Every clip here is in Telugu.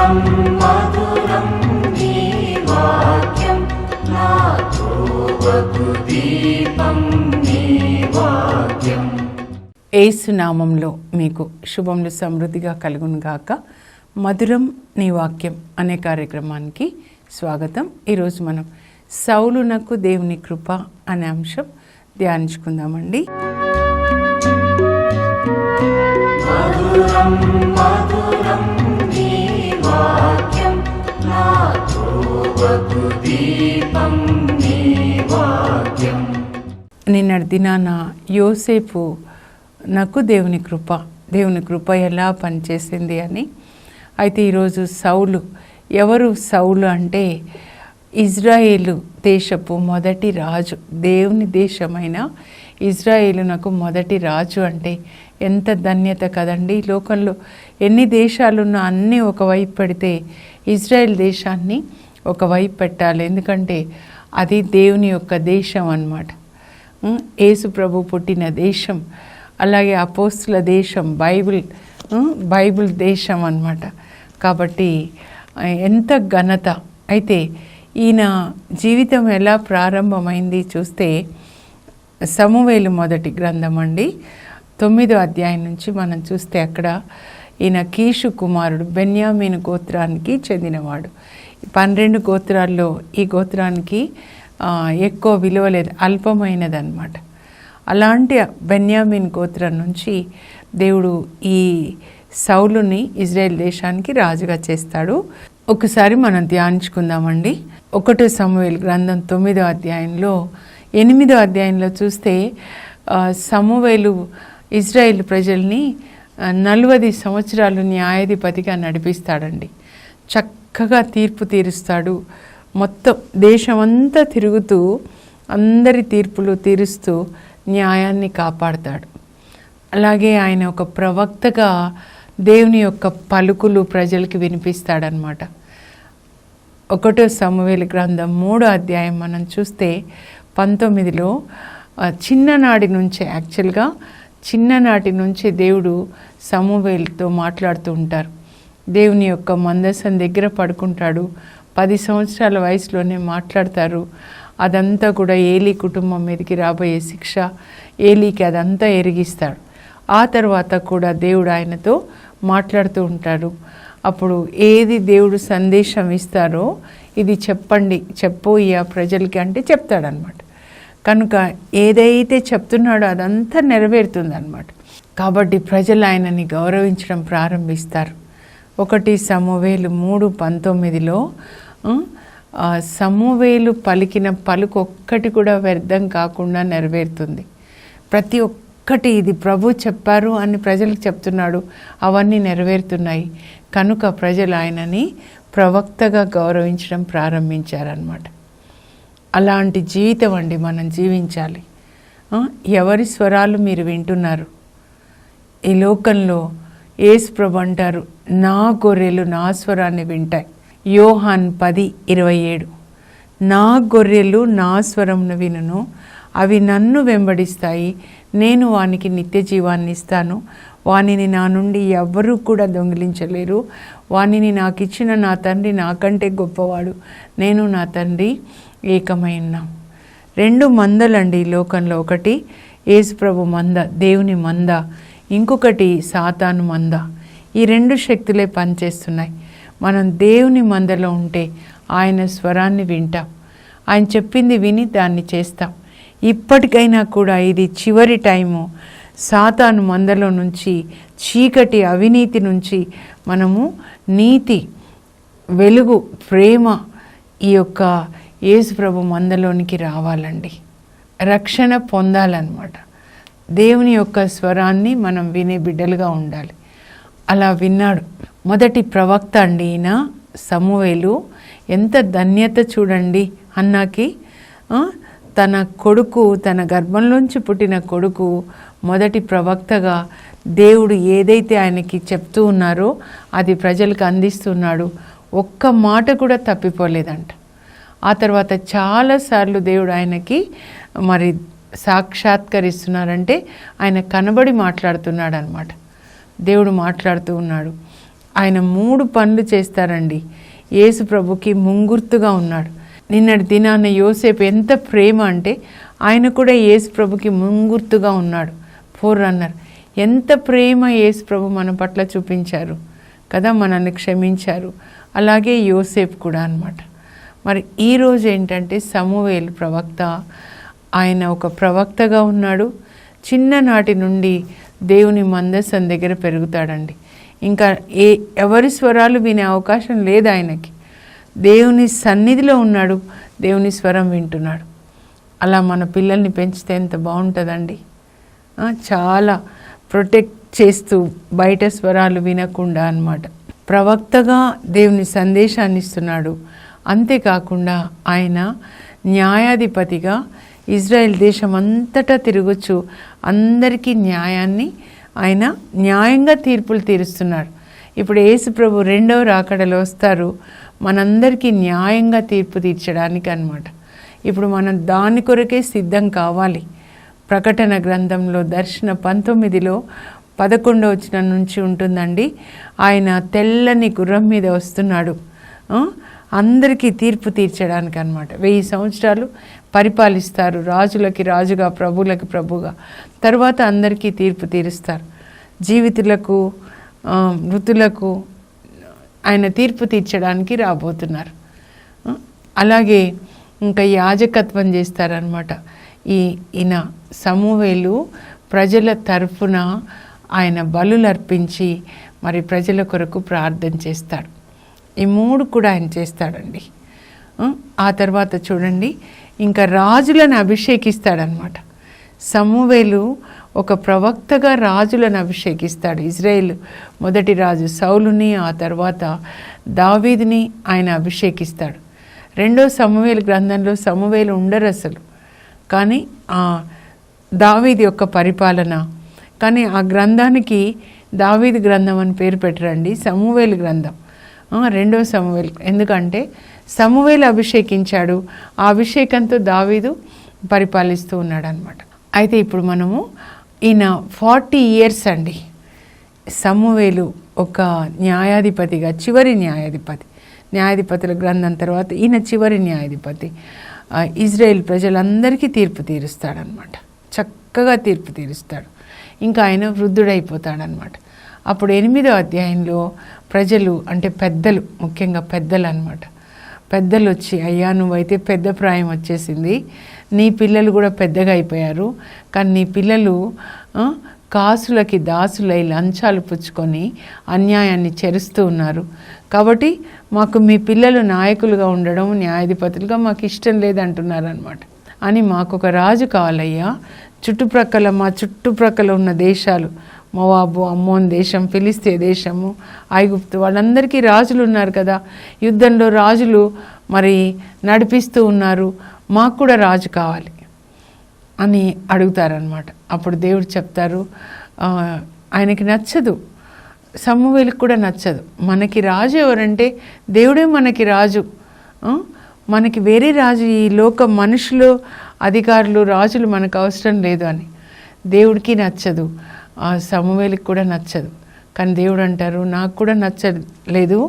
మధురం మధురం నీ వాక్యం, నా త్రోవకు దీపం నీ వాక్యం. యేసు నామంలో మీకు శుభములు సమృద్ధిగా కలుగును గాక. మధురం నీ వాక్యం అనే కార్యక్రమానికి స్వాగతం. ఈరోజు మనం సౌలునకు దేవుని కృప అనే అంశం ధ్యానించుకుందామండి. మధురం మధురం నీ వాక్యం, నా త్రోవకు దీపం నీ వాక్యం. నిన్నటి దినాన యోసేపు నాకు దేవుని కృప ఎలా పనిచేసింది అని. అయితే ఈరోజు సౌలు, ఎవరు సౌలు అంటే ఇజ్రాయేలు దేశపు మొదటి రాజు. దేవుని దేశమైన ఇజ్రాయేలునకు మొదటి రాజు అంటే ఎంత ధన్యత కదండి. ఈ లోకంలో ఎన్ని దేశాలున్నా అన్నీ ఒకవైపు పెడితే ఇజ్రాయెల్ దేశాన్ని ఒకవైపు పెట్టాలి. ఎందుకంటే అది దేవుని యొక్క దేశం అన్నమాట. యేసు ప్రభు పుట్టిన దేశం, అలాగే అపోస్తుల దేశం, బైబిల్ దేశం అన్నమాట. కాబట్టి ఎంత ఘనత. అయితే ఈయన జీవితం ఎలా ప్రారంభమైంది చూస్తే సమూయేలు మొదటి గ్రంథం అండి, 9వ అధ్యాయం నుంచి మనం చూస్తే అక్కడ ఈయన కీషు కుమారుడు, బెన్యామీను గోత్రానికి చెందినవాడు. 12 గోత్రాల్లో ఈ గోత్రానికి ఎక్కువ విలువ లేదు, అల్పమైనదన్నమాట. అలాంటి బెన్యామీన్ గోత్రం నుంచి దేవుడు ఈ సౌలుని ఇజ్రాయెల్ దేశానికి రాజుగా చేస్తాడు. ఒకసారి మనం ధ్యానించుకుందామండి. 1 సమూయేలు గ్రంథం 9వ అధ్యాయంలో 8వ అధ్యాయంలో చూస్తే సమూయేలు ఇజ్రాయెల్ ప్రజల్ని 40 సంవత్సరాలు న్యాయాధిపతిగా నడిపిస్తాడండి. చక్కగా తీర్పు తీరుస్తాడు. మొత్తం దేశమంతా తిరుగుతూ అందరి తీర్పులు తీరుస్తూ న్యాయాన్ని కాపాడతాడు. అలాగే ఆయన ఒక ప్రవక్తగా దేవుని యొక్క పలుకులు ప్రజలకి వినిపిస్తాడనమాట. 1 సమూయేలు గ్రంథం 3వ అధ్యాయం మనం చూస్తే 19లో చిన్ననాటి నుంచి దేవుడు సమూయేలుతో మాట్లాడుతూ ఉంటారు. దేవుని యొక్క మందసం దగ్గర పడుకుంటాడు. 10 సంవత్సరాల వయసులోనే మాట్లాడతారు. అదంతా కూడా ఏలీ కుటుంబం మీదకి రాబోయే శిక్ష, ఏలీకి అదంతా ఎరిగిస్తాడు. ఆ తర్వాత కూడా దేవుడు ఆయనతో మాట్లాడుతూ ఉంటాడు. అప్పుడు ఏది దేవుడు సందేశం ఇస్తారో ఇది చెప్పు ఈ ప్రజలకి అంటే చెప్తాడనమాట. కనుక ఏదైతే చెప్తున్నాడో అదంతా నెరవేరుతుంది అనమాట. కాబట్టి ప్రజలు ఆయనని గౌరవించడం ప్రారంభిస్తారు. 1 సమూయేలు 3:19లో సమూయేలు పలికిన పలుకు ఒక్కటి కూడా వ్యర్థం కాకుండా నెరవేరుతుంది. ప్రతి ఒక్కటి ఇది ప్రభు చెప్పారు అని ప్రజలకు చెప్తున్నాడు, అవన్నీ నెరవేరుతున్నాయి. కనుక ప్రజలు ఆయనని ప్రవక్తగా గౌరవించడం ప్రారంభించారన్నమాట. అలాంటి జీవితం అండి మనం జీవించాలి. ఎవరి స్వరాలు మీరు వింటున్నారు? ఈ లోకంలో యేసు ప్రభు అంటారు, నా గొర్రెలు నా స్వరాన్ని వింటాయి. యోహాన్ 10:27, నా గొర్రెలు నా స్వరంను వినును, అవి నన్ను వెంబడిస్తాయి, నేను వానికి నిత్య జీవాన్ని ఇస్తాను, వానిని నా నుండి ఎవ్వరూ కూడా దొంగిలించలేరు, వానిని నాకు ఇచ్చిన నా తండ్రి నాకంటే గొప్పవాడు, నేను నా తండ్రి ఏకమై ఉన్నాం. 2 మందలండి ఈ లోకంలో. ఒకటి యేసు ప్రభు మంద, దేవుని మంద, ఇంకొకటి సాతాను మంద. ఈ 2 శక్తులే పనిచేస్తున్నాయి. మనం దేవుని మందలో ఉంటే ఆయన స్వరాన్ని వింటాం, ఆయన చెప్పింది విని దాన్ని చేస్తాం. ఇప్పటికైనా కూడా ఇది చివరి టైము. సాతాను మందలో నుంచి, చీకటి అవినీతి నుంచి మనము నీతి, వెలుగు, ప్రేమ ఈ యొక్క యేసు ప్రభు మందలోనికి రావాలండి. రక్షణ పొందాలన్నమాట. దేవుని యొక్క స్వరాన్ని మనం వినే బిడ్డలుగా ఉండాలి. అలా విన్నాడు. మొదటి ప్రవక్త అండి ఈయన సమూయేలు. ఎంత ధన్యత చూడండి. హన్నాకి తన కొడుకు, తన గర్భంలోంచి పుట్టిన కొడుకు మొదటి ప్రవక్తగా దేవుడు ఏదైతే ఆయనకి చెప్తూ ఉన్నారో అది ప్రజలకు అందిస్తున్నాడు. ఒక్క మాట కూడా తప్పిపోలేదంట. ఆ తర్వాత చాలాసార్లు దేవుడు ఆయనకి మరి సాక్షాత్కరిస్తున్నారంటే ఆయన కనబడి మాట్లాడుతున్నాడు అనమాట. దేవుడు మాట్లాడుతూ ఉన్నాడు. ఆయన 3 పనులు చేస్తారండి. యేసు ప్రభుకి ముంగుర్తుగా ఉన్నాడు. నిన్నటి దినాన యోసేపు ఎంత ప్రేమ అంటే ఆయన కూడా యేసు ప్రభుకి ముంగుర్తుగా ఉన్నాడు. Four runner. ఎంత ప్రేమ యేసు ప్రభు మన పట్ల చూపించారు కదా, మనల్ని క్షమించారు. అలాగే యోసేపు కూడా అన్నమాట. మరి ఈరోజు ఏంటంటే సమూయేలు ప్రవక్త, ఆయన ఒక ప్రవక్తగా ఉన్నాడు. చిన్ననాటి నుండి దేవుని మందసం దగ్గర పెరుగుతాడండి. ఇంకా ఎవరి స్వరాలు వినే అవకాశం లేదు ఆయనకి. దేవుని సన్నిధిలో ఉన్నాడు, దేవుని స్వరం వింటున్నాడు. అలా మన పిల్లల్ని పెంచితే ఎంత బాగుంటుందండి. చాలా ప్రొటెక్ట్ చేస్తూ బయట స్వరాలు వినకుండా అన్నమాట. ప్రవక్తగా దేవుని సందేశాన్ని ఇస్తున్నాడు. అంతేకాకుండా ఆయన న్యాయాధిపతిగా ఇజ్రాయెల్ దేశం అంతటా తిరగొచ్చు అందరికీ న్యాయాన్ని ఆయన న్యాయంగా తీర్పులు తీరుస్తున్నాడు. ఇప్పుడు యేసు ప్రభు 2వ రాకడలో వస్తారు, మనందరికీ న్యాయంగా తీర్పు తీర్చడానికి అన్నమాట. ఇప్పుడు మనం దాని కొరకే సిద్ధం కావాలి. ప్రకటన గ్రంథంలో దర్శన 19లో 11వ వచనం నుంచి ఉంటుందండి. ఆయన తెల్లని గుర్రం మీద వస్తున్నాడు, అందరికీ తీర్పు తీర్చడానికి అన్నమాట. 1000 సంవత్సరాలు పరిపాలిస్తారు, రాజులకి రాజుగా, ప్రభువులకి ప్రభుగా. తర్వాత అందరికీ తీర్పు తీరుస్తారు. జీవితులకు మృతులకు ఆయన తీర్పు తీర్చడానికి రాబోతున్నారు. అలాగే ఇంకా యాజకత్వం చేస్తారనమాట. ఈయన సమూయేలు ప్రజల తరఫున ఆయన బలులు అర్పించి మరి ప్రజల కొరకు ప్రార్థన చేస్తాడు. ఈ 3 కూడా ఆయన చేస్తాడండి. ఆ తర్వాత చూడండి, ఇంకా రాజులను అభిషేకిస్తాడనమాట. సమూయేలు ఒక ప్రవక్తగా రాజులను అభిషేకిస్తాడు. ఇజ్రాయేల్ మొదటి రాజు సౌలుని, ఆ తర్వాత దావీదుని ఆయన అభిషేకిస్తాడు. 2వ సమూయేలు గ్రంథంలో సమూయేలు ఉండరు అసలు, కానీ దావీదు యొక్క పరిపాలన. కానీ ఆ గ్రంథానికి దావీదు గ్రంథం అని పేరు పెట్టరండి, సమూయేలు గ్రంథం. 2వ సమూయేలు, ఎందుకంటే సమూయేలు అభిషేకించాడు. ఆ అభిషేకంతో దావీదు పరిపాలిస్తూ ఉన్నాడు అనమాట. అయితే ఇప్పుడు మనము ఈయన 40 ఇయర్స్ అండి. సమూయేలు ఒక న్యాయాధిపతిగా, చివరి న్యాయాధిపతుల గ్రంథం తర్వాత ఈయన చివరి న్యాయాధిపతి. ఇజ్రాయేల్ ప్రజలందరికీ తీర్పు తీరుస్తాడనమాట. చక్కగా తీర్పు తీరుస్తాడు. ఇంకా ఆయన వృద్ధుడైపోతాడనమాట. అప్పుడు 8వ అధ్యాయంలో ప్రజలు, అంటే పెద్దలు, ముఖ్యంగా పెద్దలు అనమాట, పెద్దలు వచ్చి, అయ్యా నువ్వైతే పెద్ద ప్రాయం వచ్చేసింది, నీ పిల్లలు కూడా పెద్దగా అయిపోయారు, కానీ నీ పిల్లలు కాసులకి దాసులై లంచాలు పుచ్చుకొని అన్యాయాన్ని చెరుస్తూ ఉన్నారు. కాబట్టి మాకు మీ పిల్లలు నాయకులుగా ఉండడం, న్యాయాధిపతులుగా మాకు ఇష్టం లేదంటున్నారనమాట. అని మాకు ఒక రాజు కావాలయ్యా. మా చుట్టుప్రక్కల ఉన్న దేశాలు, మోవాబు, అమ్మోన్ దేశం, ఫిలిస్తే దేశము, ఐగుప్తు, వాళ్ళందరికీ రాజులు ఉన్నారు కదా, యుద్ధంలో రాజులు మరి నడిపిస్తూ ఉన్నారు, మాకు కూడా రాజు కావాలి అని అడుగుతారనమాట. అప్పుడు దేవుడు చెప్తారు, ఆయనకి నచ్చదు, సమూయేలుకి కూడా నచ్చదు. మనకి రాజు ఎవరంటే దేవుడే మనకి రాజు. మనకి వేరే రాజు, ఈ లోక మనుషులు, అధికారులు, రాజులు మనకు అవసరం లేదు అని దేవుడికి నచ్చదు, సమూయేలుకి కూడా నచ్చదు. కానీ దేవుడు అంటారు, నాకు కూడా నచ్చలేదు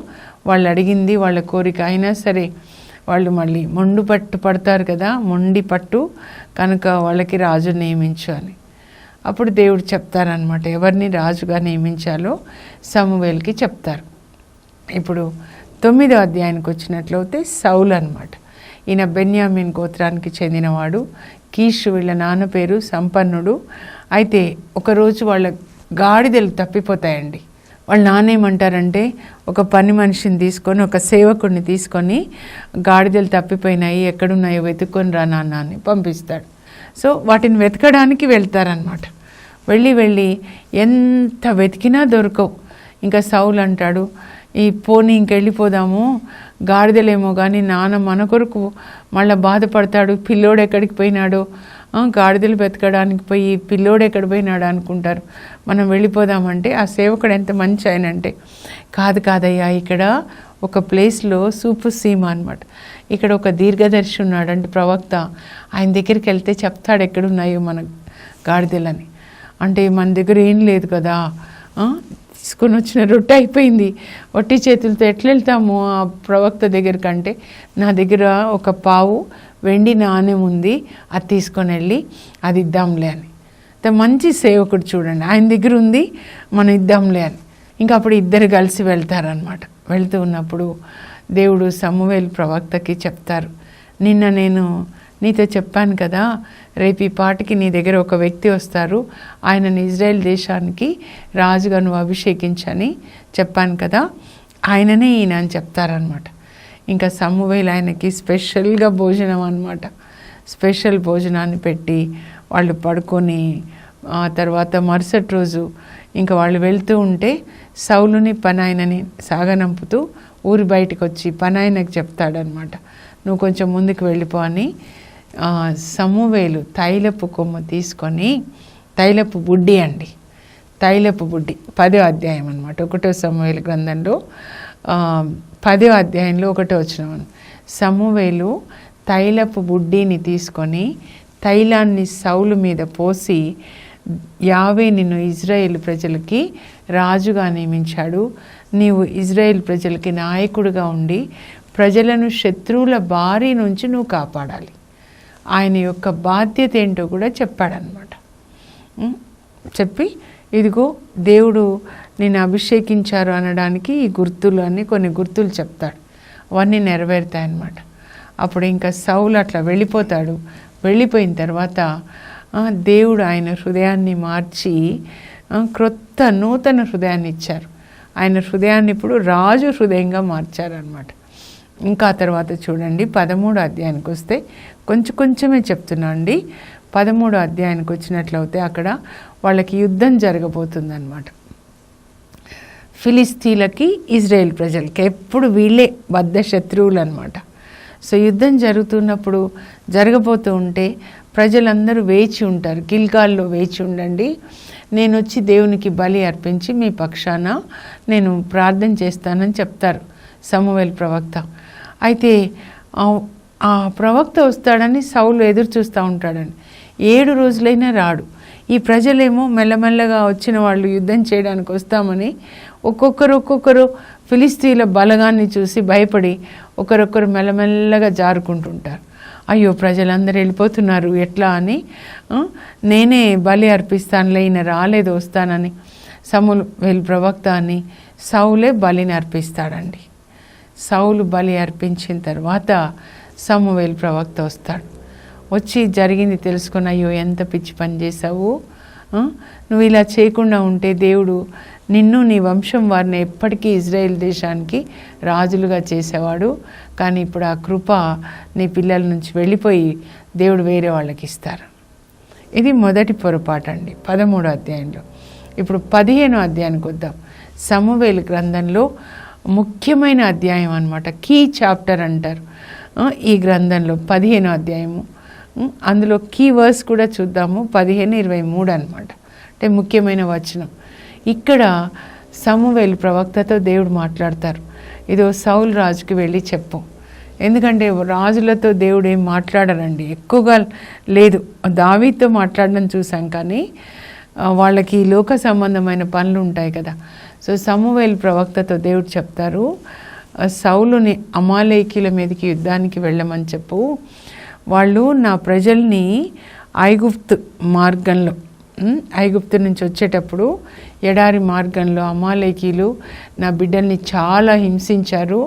వాళ్ళు అడిగింది, వాళ్ళ కోరిక, అయినా సరే వాళ్ళు మళ్ళీ మొండి పట్టు పడతారు కదా, మొండి పట్టు, కనుక వాళ్ళకి రాజు నియమించు అని. అప్పుడు దేవుడు చెప్తారనమాట, ఎవరిని రాజుగా నియమించాలో సమూయేలుకి చెప్తారు. ఇప్పుడు 9వ అధ్యాయానికి వచ్చినట్లయితే సౌలు అనమాట. ఈయన బెన్యామీన్ గోత్రానికి చెందినవాడు. కీషు వీళ్ళ నాన్న పేరు, సంపన్నుడు. అయితే ఒకరోజు వాళ్ళ గాడిదలు తప్పిపోతాయండి. వాళ్ళ నాన్న ఏమంటారంటే, ఒక పని మనిషిని తీసుకొని, ఒక సేవకుడిని తీసుకొని, గాడిదలు తప్పిపోయినాయి, ఎక్కడున్నాయో వెతుక్కొని రా నాన్న అని పంపిస్తాడు. సో వాటిని వెతకడానికి వెళ్తారనమాట. వెళ్ళి ఎంత వెతికినా దొరకవు. ఇంకా సౌలు అంటాడు, ఈ పోనీ ఇంకెళ్ళిపోదాము, గాడిదలేమో కానీ నాన్న మన కొరకు మళ్ళీ బాధపడతాడు, పిల్లోడు ఎక్కడికి పోయినాడో, గాడిదలు వెతకడానికి పోయి పిల్లోడు ఎక్కడ పోయినాడు అనుకుంటారు, మనం వెళ్ళిపోదామంటే ఆ సేవకుడు ఎంత మంచి ఆయన అంటే, కాదయ్యా, ఇక్కడ ఒక ప్లేస్లో సూపుసీమ అనమాట, ఇక్కడ ఒక దీర్ఘదర్శి ఉన్నాడు, అంటే ప్రవక్త, ఆయన దగ్గరికి వెళ్తే చెప్తాడు ఎక్కడున్నాయో మన గాడిదలని. అంటే మన దగ్గర ఏం లేదు కదా, తీసుకొని వచ్చిన రొట్టె అయిపోయింది, ఒట్టి చేతులతో ఎట్లా వెళ్తాము ఆ ప్రవక్త దగ్గరికి అంటే, నా దగ్గర ఒక పావు వెండి నాణెం ఉంది, అది తీసుకొని వెళ్ళి అది ఇద్దాంలే అని. మంచి సేవకుడు చూడండి, ఆయన దగ్గర ఉంది, మనం ఇద్దాంలే అని. ఇంకా అప్పుడు ఇద్దరు కలిసి వెళ్తారనమాట. వెళ్తూ ఉన్నప్పుడు దేవుడు సమూయేలు ప్రవక్తకి చెప్తారు, నిన్న నేను నీతో చెప్పాను కదా, రేపు ఈ పాటికి నీ దగ్గర ఒక వ్యక్తి వస్తారు, ఆయనని ఇజ్రాయెల్ దేశానికి రాజుగా నువ్వు అభిషేకించని చెప్పాను కదా, ఆయననే ఈయన అని చెప్తారనమాట. ఇంకా సమూయేలు ఆయనకి స్పెషల్గా భోజనం అనమాట, స్పెషల్ భోజనాన్ని పెట్టి వాళ్ళు పడుకొని, ఆ తర్వాత మరుసటి రోజు ఇంకా వాళ్ళు వెళ్తూ ఉంటే సౌలుని పనాయనని సాగనంపుతూ ఊరి బయటకు వచ్చి పనాయనకు చెప్తాడనమాట, నువ్వు కొంచెం ముందుకు వెళ్ళిపో అని. సమూయేలు తైలపు కొమ్మ తీసుకొని, తైలపు బుడ్డి అండి, తైలపు బుడ్డి 10వ అధ్యాయం అనమాట, 1వ సమూయేలు గ్రంథంలో 10వ అధ్యాయంలో 1వ వచనం. సమూయేలు తైలపు బుడ్డిని తీసుకొని తైలాన్ని సౌలు మీద పోసి, యావే నిన్ను ఇజ్రాయేల్ ప్రజలకి రాజుగా నియమించాడు, నీవు ఇజ్రాయేల్ ప్రజలకి నాయకుడిగా ఉండి ప్రజలను శత్రువుల బారి నుంచి నువ్వు కాపాడాలి. ఆయన యొక్క బాధ్యత ఏంటో కూడా చెప్పాడనమాట. చెప్పి ఇదిగో దేవుడు నేను అభిషేకించారు అనడానికి ఈ గుర్తులు అని కొన్ని గుర్తులు చెప్తాడు, అవన్నీ నెరవేరుతాయన్నమాట. అప్పుడు ఇంకా సౌలు అట్లా వెళ్ళిపోతాడు. వెళ్ళిపోయిన తర్వాత దేవుడు ఆయన హృదయాన్ని మార్చి క్రొత్త నూతన హృదయాన్ని ఇచ్చారు. ఆయన హృదయాన్ని ఇప్పుడు రాజు హృదయంగా మార్చారనమాట. ఇంకా తర్వాత చూడండి 13వ అధ్యాయానికి వస్తే, కొంచెమే చెప్తున్నా అండి. 13వ అధ్యాయానికి వచ్చినట్లయితే అక్కడ వాళ్ళకి యుద్ధం జరగబోతుందన్నమాట. ఫిలిస్తీన్లకి ఇజ్రాయేల్ ప్రజలకి ఎప్పుడు వీళ్ళే బద్ధ శత్రువులు అనమాట. సో యుద్ధం జరుగుతున్నప్పుడు జరగబోతూ ఉంటే ప్రజలందరూ వేచి ఉంటారు, గిల్గాల్లో వేచి ఉండండి, నేను వచ్చి దేవునికి బలి అర్పించి మీ పక్షాన నేను ప్రార్థన చేస్తానని చెప్తారు సమూయేలు ప్రవక్త. అయితే ఆ ప్రవక్త వస్తాడని సౌలు ఎదురు చూస్తూ ఉంటాడని. 7 రోజులైనా రాడు. ఈ ప్రజలేమో మెల్లమెల్లగా వచ్చిన వాళ్ళు యుద్ధం చేయడానికి వస్తామని ఒక్కొక్కరు ఫిలిస్తీన్ల బలగాన్ని చూసి భయపడి ఒకరొకరు మెల్లమెల్లగా జారుకుంటుంటారు. అయ్యో ప్రజలందరూ వెళ్ళిపోతున్నారు ఎట్లా అని, నేనే బలి అర్పిస్తానులే, ఈయన రాలేదు వస్తానని సమూయేలు ప్రవక్త అని సౌలే బలిని అర్పిస్తాడండి. సౌలు బలి అర్పించిన తర్వాత సమూయేలు ప్రవక్త వస్తాడు. వచ్చి జరిగింది తెలుసుకొని, అయ్యో ఎంత పిచ్చి పని చేసావు, నువ్వు ఇలా చేయకుండా ఉంటే దేవుడు నిన్ను నీ వంశం వారిని ఎప్పటికీ ఇజ్రాయెల్ దేశానికి రాజులుగా చేసేవాడు, కానీ ఇప్పుడు ఆ కృప నీ పిల్లల నుంచి వెళ్ళిపోయి దేవుడు వేరే వాళ్ళకి ఇస్తారు. ఇది మొదటి పొరపాటు అండి 13వ అధ్యాయంలో. ఇప్పుడు 15వ అధ్యాయానికి వద్దాం. సమూయేలు గ్రంథంలో ముఖ్యమైన అధ్యాయం అన్నమాట, కీ చాప్టర్ అంటారు ఈ గ్రంథంలో 15వ అధ్యాయము. అందులో కీ వర్స్ కూడా చూద్దాము, 15:23 అనమాట, అంటే ముఖ్యమైన వచనం. ఇక్కడ సమూయేలు ప్రవక్తతో దేవుడు మాట్లాడతారు, ఇదో సౌలు రాజుకి వెళ్ళి చెప్పు. ఎందుకంటే రాజులతో దేవుడు ఏం మాట్లాడరండి, ఎక్కువగా లేదు. దావీదుతో మాట్లాడడం చూసాం, కానీ వాళ్ళకి లోక సంబంధమైన పనులు ఉంటాయి కదా. సో సమూయేలు ప్రవక్తతో దేవుడు చెప్తారు, సౌలుని అమాలేకీల మీదకి యుద్ధానికి వెళ్ళమని చెప్పు, వాళ్ళు నా ప్రజల్ని ఐగుప్తు మార్గంలో, ఐగుప్తు నుంచి వచ్చేటప్పుడు ఎడారి మార్గంలో అమాలేకీలు నా బిడ్డల్ని చాలా హింసించారు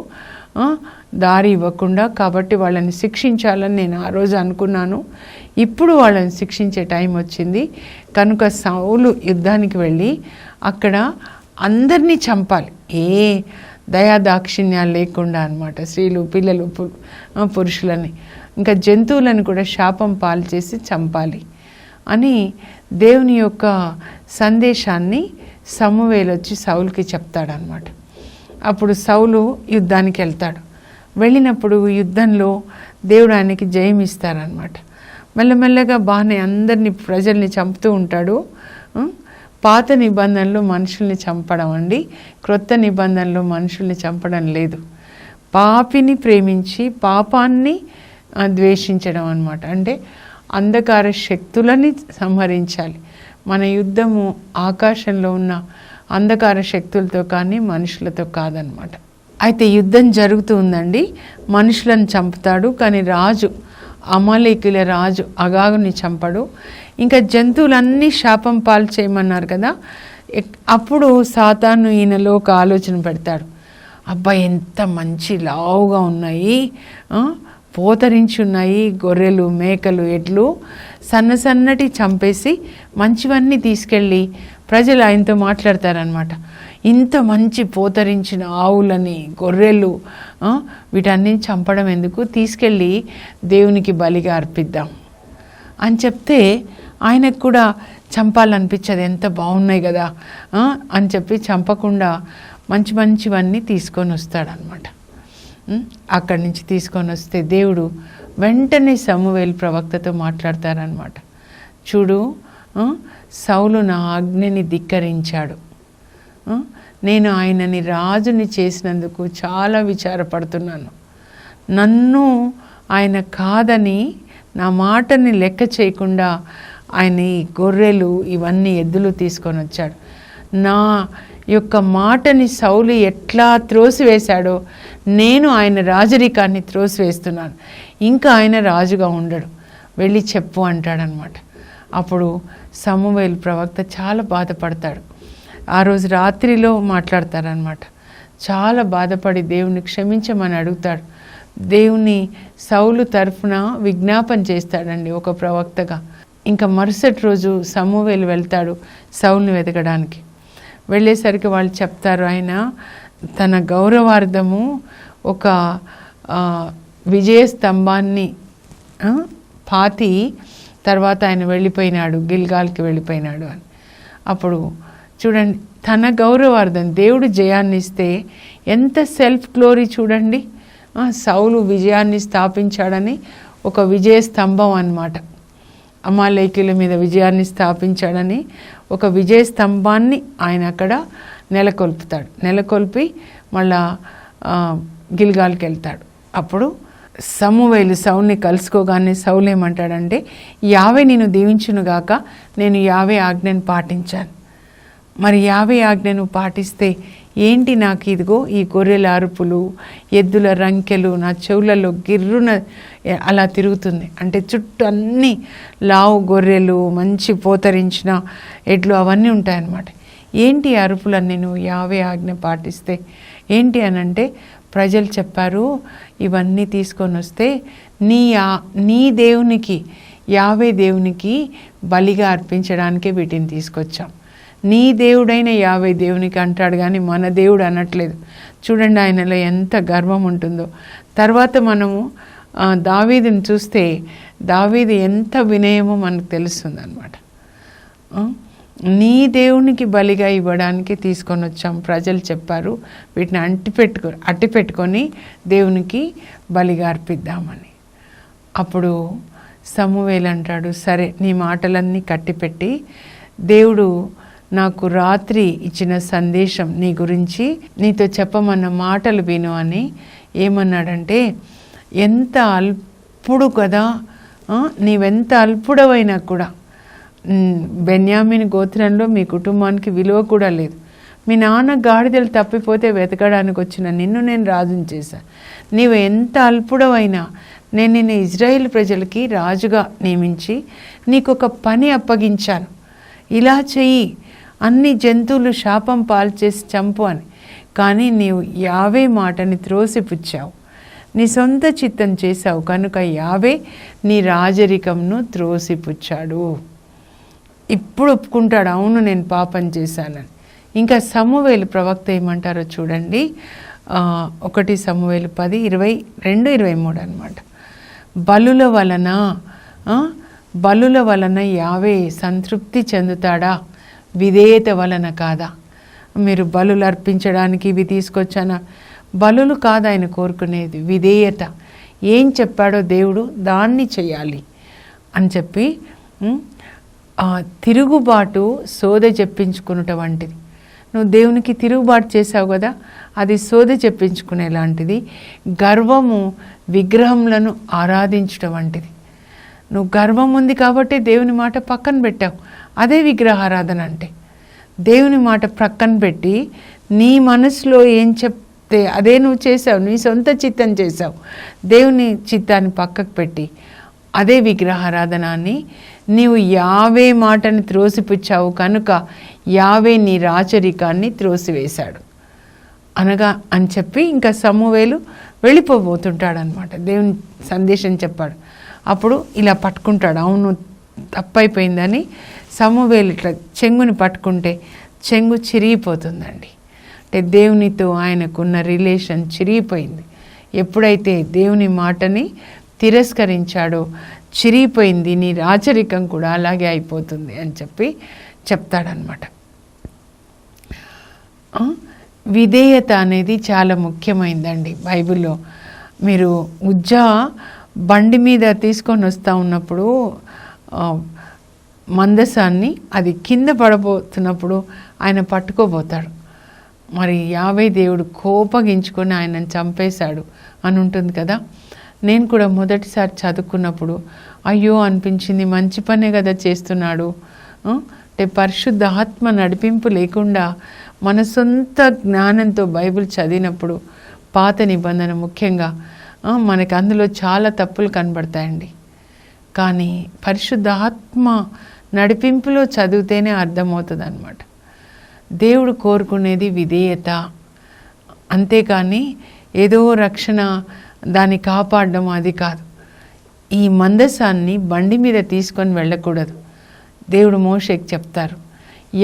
దారి ఇవ్వకుండా, కాబట్టి వాళ్ళని శిక్షించాలని నేను ఆ రోజు అనుకున్నాను. ఇప్పుడు వాళ్ళని శిక్షించే టైం వచ్చింది కనుక సౌలు యుద్ధానికి వెళ్ళి అక్కడ అందరినీ చంపాలి, ఏ దయాదాక్షిణ్యాలు లేకుండా అన్నమాట. స్త్రీలు, పిల్లలు, పురుషులని, ఇంకా జంతువులను కూడా శాపం పాలు చేసి చంపాలి అని దేవుని యొక్క సందేశాన్ని సమూయేలు వచ్చి సౌలుకి చెప్తాడనమాట. అప్పుడు సౌలు యుద్ధానికి వెళ్తాడు. వెళ్ళినప్పుడు యుద్ధంలో దేవుడు ఆయనకి జయం ఇస్తారనమాట. మెల్లమెల్లగా బాగానే అందరినీ ప్రజల్ని చంపుతూ ఉంటాడు. పాత నిబంధనలో మనుషుల్ని చంపడం అండి, క్రొత్త నిబంధనలో మనుషుల్ని చంపడం లేదు. పాపిని ప్రేమించి పాపాన్ని ద్వేషించడం అన్నమాట. అంటే అంధకార శక్తులని సంహరించాలి. మన యుద్ధము ఆకాశంలో ఉన్న అంధకార శక్తులతో కానీ మనుషులతో కాదనమాట. అయితే యుద్ధం జరుగుతూ ఉందండి. మనుషులను చంపుతాడు, కానీ రాజు, అమాలేకుల రాజు అగాగుని చంపడు. ఇంకా జంతువులన్నీ శాపం పాలు చేయమన్నారు కదా. అప్పుడు సాతాను ఈయనలో ఒక ఆలోచన పెడతాడు. అబ్బాయి ఎంత మంచి లావుగా ఉన్నాయి, పోతరించి ఉన్నాయి గొర్రెలు, మేకలు, ఎడ్లు, సన్నటి చంపేసి మంచివన్నీ తీసుకెళ్ళి ప్రజలు ఆయనతో మాట్లాడతారనమాట. ఇంత మంచి పోతరించిన ఆవులని, గొర్రెలు, వీటన్నీ చంపడం ఎందుకు, తీసుకెళ్ళి దేవునికి బలిగా అర్పిద్దాం అని చెప్తే ఆయనకు కూడా చంపాలనిపించదు. ఎంత బాగున్నాయి కదా అని చెప్పి చంపకుండా మంచివన్నీ తీసుకొని వస్తాడనమాట. అక్కడి నుంచి తీసుకొని వస్తే దేవుడు వెంటనే సమూయేలు ప్రవక్తతో మాట్లాడతారనమాట. చూడు, సౌలు నా ఆజ్ఞని ధిక్కరించాడు, నేను ఆయనని రాజుని చేసినందుకు చాలా విచారపడుతున్నాను. నన్ను ఆయన కాదని, నా మాటని లెక్క చేయకుండా ఆయన ఈ గొర్రెలు, ఇవన్నీ ఎద్దులు తీసుకొని వచ్చాడు. నా యొక్క మాటని సౌలు ఎట్లా త్రోసివేశాడో నేను ఆయన రాజరికాన్ని త్రోసివేస్తున్నాను. ఇంకా ఆయన రాజుగా ఉండడు, వెళ్ళి చెప్పు అంటాడనమాట. అప్పుడు సమూయేలు ప్రవక్త చాలా బాధపడతాడు. ఆ రోజు రాత్రిలో మాట్లాడతారనమాట. చాలా బాధపడి దేవుని క్షమించమని అడుగుతాడు. దేవుని సౌలు తరఫున విజ్ఞాపన చేస్తాడండి ఒక ప్రవక్తగా. ఇంకా మరుసటి రోజు సమూయేలు వెళ్తాడు సౌలుని వెతకడానికి. వెళ్ళేసరికి వాళ్ళు చెప్తారు, ఆయన తన గౌరవార్థము ఒక విజయ స్తంభాన్ని పాతి తర్వాత ఆయన వెళ్ళిపోయినాడు, గిల్గాల్కి వెళ్ళిపోయినాడు అని. అప్పుడు చూడండి, తన గౌరవార్థం దేవుడు జయాన్ని ఇస్తే ఎంత సెల్ఫ్ గ్లోరీ చూడండి. సౌలు విజయాన్ని స్థాపించాడని ఒక విజయ స్తంభం అన్నమాట. అమాలేకీయుల మీద విజయాన్ని స్థాపించాడని ఒక విజయ స్తంభాన్ని ఆయన అక్కడ నెలకొల్పి మళ్ళా గిల్గాల్కి వెళ్తాడు. అప్పుడు సమూయేలు సౌల్ని కలుసుకోగానే సౌలు ఏమంటాడంటే, యావే నేను దీవించునుగాక, నేను యావే ఆజ్ఞను పాటించాను. మరి యావే ఆజ్ఞను పాటిస్తే ఏంటి నాకు ఇదిగో ఈ గొర్రెల అరుపులు, ఎద్దుల రంకెలు నా చెవులలో గిర్రున అలా తిరుగుతుంది. అంటే చుట్టూ అన్నీ లావు గొర్రెలు, మంచి పోతరించిన ఎడ్లు అవన్నీ ఉంటాయన్నమాట. ఏంటి అరుపులన్నీ నువ్వు యావే ఆజ్ఞ పాటిస్తే ఏంటి అనంటే, ప్రజలు చెప్పారు ఇవన్నీ తీసుకొని వస్తే నీ దేవునికి, యావే దేవునికి బలిగా అర్పించడానికే వీటిని తీసుకొచ్చాం. నీ దేవుడైన యావే దేవునికి అంటాడు కానీ మన దేవుడు అనట్లేదు. చూడండి ఆయనలో ఎంత గర్వం ఉంటుందో. తర్వాత మనము దావీదుని చూస్తే దావీదు ఎంత వినయమో మనకు తెలుస్తుంది అనమాట. నీ దేవునికి బలిగా ఇవ్వడానికి తీసుకొని వచ్చాం, ప్రజలు చెప్పారు వీటిని అట్టి పెట్టుకొని దేవునికి బలిగా అర్పిద్దామని. అప్పుడు సమూయేలు అంటాడు, సరే నీ మాటలన్నీ కట్టిపెట్టి దేవుడు నాకు రాత్రి ఇచ్చిన సందేశం నీ గురించి, నీతో చెప్పమన్న మాటలు విను అని. ఏమన్నాడంటే, ఎంత అల్పుడు కదా, నీవెంత అల్పుడవైనా కూడా బెన్యామీను గోత్రంలో మీ కుటుంబానికి విలువ కూడా లేదు. మీ నాన్న గాడిదలు తప్పిపోతే వెతకడానికి వచ్చిన నిన్ను నేను రాజుని చేశాను. నీవు ఎంత అల్పుడవైనా నేను నిన్ను ఇజ్రాయేల్ ప్రజలకి రాజుగా నియమించి నీకు ఒక పని అప్పగించాను. ఇలా చెయ్యి, అన్ని జంతువులు శాపం పాల్చేసి చంపు అని. కానీ నీవు యావే మాటని త్రోసిపుచ్చావు, నీ సొంత చిత్తం చేశావు కనుక యావే నీ రాజరికంను త్రోసిపుచ్చాడు. ఇప్పుడు ఒప్పుకుంటాడు, అవును నేను పాపం చేశానని. ఇంకా సమూయేలు ప్రవక్త ఏమంటారో చూడండి. 1 సమూయేలు 10:22-23 అన్నమాట. బలుల వలన యావే సంతృప్తి చెందుతాడా, విధేయత వలన కాదా? మీరు బలులు అర్పించడానికి ఇవి తీసుకొచ్చానా? బలులు కాదు ఆయన కోరుకునేది, విధేయత. ఏం చెప్పాడో దేవుడు దాన్ని చేయాలి అని చెప్పి తిరుగుబాటు సోదె చెప్పించుకున్నట వంటిది. నువ్వు దేవునికి తిరుగుబాటు చేసావు కదా, అది సోదె చెప్పించుకునేలాంటిది. గర్వము విగ్రహములను ఆరాధించటం వంటిది. నువ్వు గర్వం ఉంది కాబట్టి దేవుని మాట పక్కన పెట్టావు, అదే విగ్రహారాధన అంటే. దేవుని మాట ప్రక్కన పెట్టి నీ మనసులో ఏం చెప్తే అదే నువ్వు చేసావు, నీ సొంత చిత్తం చేసావు. దేవుని చిత్తాన్ని పక్కకు పెట్టి అదే విగ్రహారాధనాన్ని నీవు యావే మాటని త్రోసిపుచ్చావు కనుక యావే నీ రాచరికాన్ని త్రోసివేశాడు అనగా అని చెప్పి ఇంకా సమూవేలు వెళ్ళిపోబోతుంటాడనమాట. దేవుని సందేశం చెప్పాడు. అప్పుడు ఇలా పట్టుకుంటాడు, అవును తప్పైపోయిందని. సమూవేలు ఇట్లా చెంగుని పట్టుకుంటే చెంగు చిరిగిపోతుందండి. అంటే దేవునితో ఆయనకున్న రిలేషన్ చిరిగిపోయింది. ఎప్పుడైతే దేవుని మాటని తిరస్కరించాడో చిరిగిపోయింది, నీ రాచరికం కూడా అలాగే అయిపోతుంది అని చెప్పి చెప్తాడనమాట. విధేయత అనేది చాలా ముఖ్యమైందండి బైబిల్లో. మీరు ఉజ్జా బండి మీద తీసుకొని వస్తూ ఉన్నప్పుడు మందసాన్ని అది కింద పడబోతున్నప్పుడు ఆయన పట్టుకోబోతాడు. మరి యావే దేవుడు కోపగించుకొని ఆయనను చంపేశాడు అని ఉంటుంది కదా. నేను కూడా మొదటిసారి చదువుకున్నప్పుడు అయ్యో అనిపించింది, మంచి పనే కదా చేస్తున్నాడు. అంటే పరిశుద్ధ ఆత్మ నడిపింపు లేకుండా మన సొంత జ్ఞానంతో బైబిల్ చదివినప్పుడు పాత నిబంధన ముఖ్యంగా మనకి అందులో చాలా తప్పులు కనబడతాయండి. కానీ పరిశుద్ధ ఆత్మ నడిపింపులో చదివితేనే అర్థమవుతుంది అన్నమాట. దేవుడు కోరుకునేది విధేయత, అంతేకాని ఏదో రక్షణ దాన్ని కాపాడడం అది కాదు. ఈ మందసాన్ని బండి మీద తీసుకొని వెళ్ళకూడదు. దేవుడు మోషేకి చెప్తారు,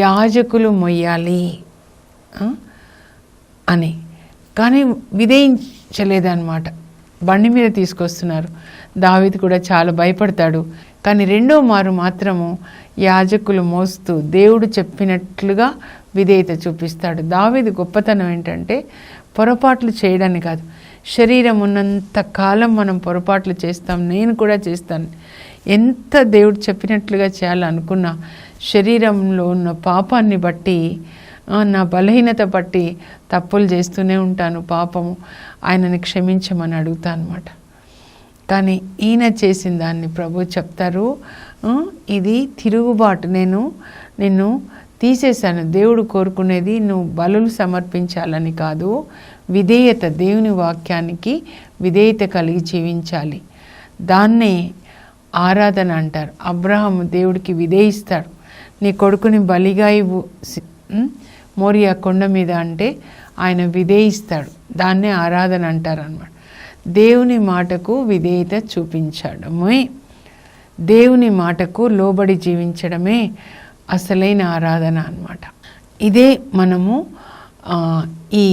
యాజకులు మొయ్యాలి అని. కానీ విధేయించలేదన్నమాట. బండి మీద తీసుకొస్తున్నారు. దావీదు కూడా చాలా భయపడతాడు. కానీ రెండో మారు మాత్రము యాజకులు మోస్తూ దేవుడు చెప్పినట్లుగా విధేయత చూపిస్తాడు. దావీదు గొప్పతనం ఏంటంటే పొరపాట్లు చేయడానికి కాదు. శరీరం ఉన్నంత కాలం మనం పొరపాట్లు చేస్తాం, నేను కూడా చేస్తాను. ఎంత దేవుడు చెప్పినట్లుగా చేయాలనుకున్నా శరీరంలో ఉన్న పాపాన్ని బట్టి, నా బలహీనత బట్టి తప్పులు చేస్తూనే ఉంటాను. పాపము ఆయనని క్షమించమని అడుగుతాను అన్నమాట. కానీ ఈయన చేసిన దాన్ని ప్రభు చెప్తారు, ఇది తిరుగుబాటు, నేను నిన్ను తీసేశాను. దేవుడు కోరుకునేది నువ్వు బలులు సమర్పించాలని కాదు, విధేయత, దేవుని వాక్యానికి విధేయత కలిగి జీవించాలి. దాన్నే ఆరాధన అంటారు. అబ్రహాము దేవుడికి విధేయిస్తాడు. నీ కొడుకుని బలిగా ఇవ్వు మోరియా కొండ మీద అంటే ఆయన విధేయిస్తాడు. దాన్నే ఆరాధన అంటారు అన్నమాట. దేవుని మాటకు విధేయత చూపించడమే, దేవుని మాటకు లోబడి జీవించడమే అసలైన ఆరాధన అన్నమాట. ఇదే మనము ఈ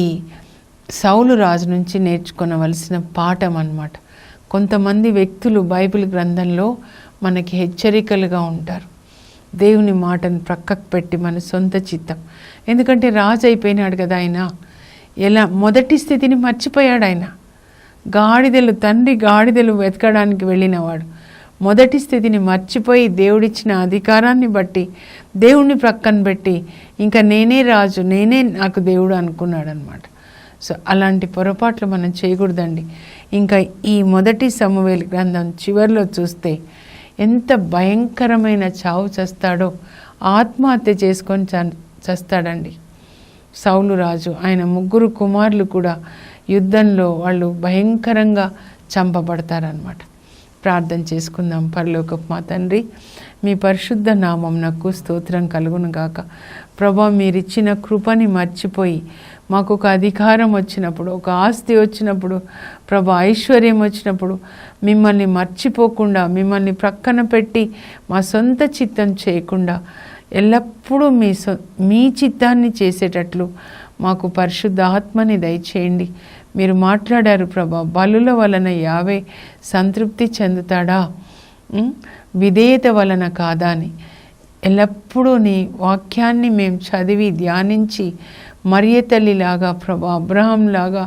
సౌలు రాజు నుంచి నేర్చుకోవలసిన పాఠం అన్నమాట. కొంతమంది వ్యక్తులు బైబిల్ గ్రంథంలో మనకి హెచ్చరికలుగా ఉంటారు. దేవుని మాటను ప్రక్కకు పెట్టి మన సొంత చిత్తం, ఎందుకంటే రాజు అయిపోయినాడు కదా ఆయన, ఎలా మొదటి స్థితిని మర్చిపోయాడు ఆయన. తండ్రి గాడిదలు వెతకడానికి వెళ్ళినవాడు మొదటి స్థితిని మర్చిపోయి దేవుడిచ్చిన అధికారాన్ని బట్టి దేవుణ్ణి ప్రక్కన పెట్టి ఇంకా నేనే రాజు, నేనే నాకు దేవుడు అనుకున్నాడు అనమాట. సో అలాంటి పొరపాట్లు మనం చేయకూడదండి. ఇంకా ఈ మొదటి సమూయేలు గ్రంథం చివరిలో చూస్తే ఎంత భయంకరమైన చావు చస్తాడో, ఆత్మహత్య చేసుకొని చస్తాడండి సౌలు రాజు. ఆయన 3 కుమారులు కూడా యుద్ధంలో వాళ్ళు భయంకరంగా చంపబడతారనమాట. ప్రార్థన చేసుకుందాం. పరలోకపు మా తండ్రి, మీ పరిశుద్ధ నామమునకు స్తోత్రం కలుగును గాక. ప్రభా, మీరిచ్చిన కృపని మర్చిపోయి మాకు ఒక అధికారం వచ్చినప్పుడు, ఒక ఆస్తి వచ్చినప్పుడు, ప్రభా ఐశ్వర్యం వచ్చినప్పుడు మిమ్మల్ని మర్చిపోకుండా, మిమ్మల్ని ప్రక్కన పెట్టి మా సొంత చిత్తం చేయకుండా ఎల్లప్పుడూ మీ చిత్తాన్ని చేసేటట్లు మాకు పరిశుద్ధ ఆత్మని దయచేయండి. మీరు మాట్లాడారు ప్రభా, బలుల వలన యావే సంతృప్తి చెందుతాడా, విధేయత వలన కాదా అని. ఎల్లప్పుడూ నీ వాక్యాన్ని మేము చదివి ధ్యానించి మరియ తల్లిలాగా ప్రభా, అబ్రహాం లాగా,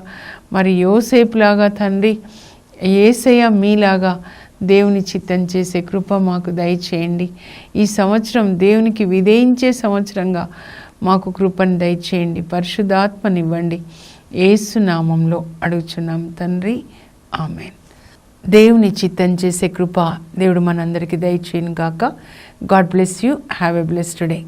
మరి యోసేపులాగా తండ్రి, యేసయ్య మీలాగా దేవుని చిత్తం చేసే కృప మాకు దయచేయండి. ఈ సంవత్సరం దేవునికి విధేయించే సంవత్సరంగా మాకు కృపను దయచేయండి. పరిశుద్ధాత్మనివ్వండి. యేసు నామంలో అడుగుచున్నాం తండ్రి, ఆమేన్. దేవుని చిత్తం చేసే కృప దేవుడు మనందరికీ దయచేయను గాక. God bless you. Have a blessed day.